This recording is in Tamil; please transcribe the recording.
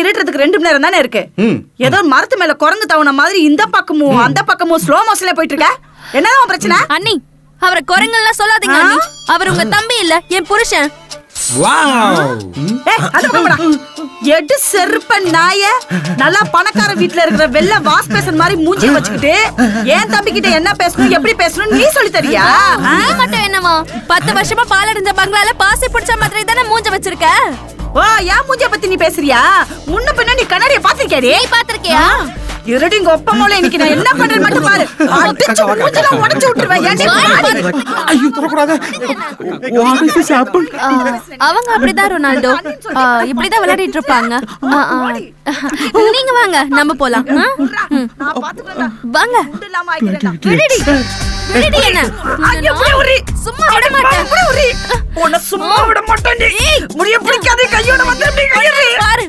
இருட்டுறதுக்கு 2 மணி நேரம் தானே இருக்கு. ஏதோ மரத்து மேல குரங்கு தவண மாதிரி இந்த பக்கமும் அந்த பக்கமும் ஸ்லோ மோஷன்ல போயிட்டு இருக்க. என்னதான் பிரச்சனை? அண்ணி அவரை குரங்கெல்லாம் சொல்லாதீங்க அண்ணி. அவர் உங்க தம்பி இல்ல, என் புருஷன். எடு செருப்ப நாய. நல்லா பணக்கார வீட்டுல இருக்கிற வெள்ள வாஸ் பேசன் மாதிரி மூஞ்சி வச்சுக்கிட்டு என் தம்பி கிட்ட என்ன பேசணும் எப்படி பேசணும் நீ சொல்லி தரியா? நீ மட்டும் என்னவா 10 வருஷமா பாலடைஞ்ச பங்களால பாசி பிடிச்ச மாதிரி தானே மூஞ்ச வச்சிருக்க. ஓ என் மூஞ்சிய பத்தி நீ பேசுறியா? முன்ன பின்ன நீ கண்ணாடிய பாத்திருக்கியாடி? நீ பாத்திருக்கியா? இருடி உங்க ஒப்ப மூளை இன்னைக்கு நான் என்ன பண்றேன்னு மட்டும் பாரு. அடிச்சு மூஞ்சில உடைச்சு விட்டுருவேன். ஐயோ தரக்கூடாது. What is this happen? அவங்க அப்படிதான் ரொனால்டோ. இப்படிதான் விளையாடிட்டு இருப்பாங்க. நீங்க வாங்க நம்ம போலாம். வாங்க. விடுடி. விடுடி என்ன? சும்மா விட மாட்டேன். உன்னை சும்மா விட மாட்டேன். முடிய பிடிக்காதே கையோட வந்து பாரு.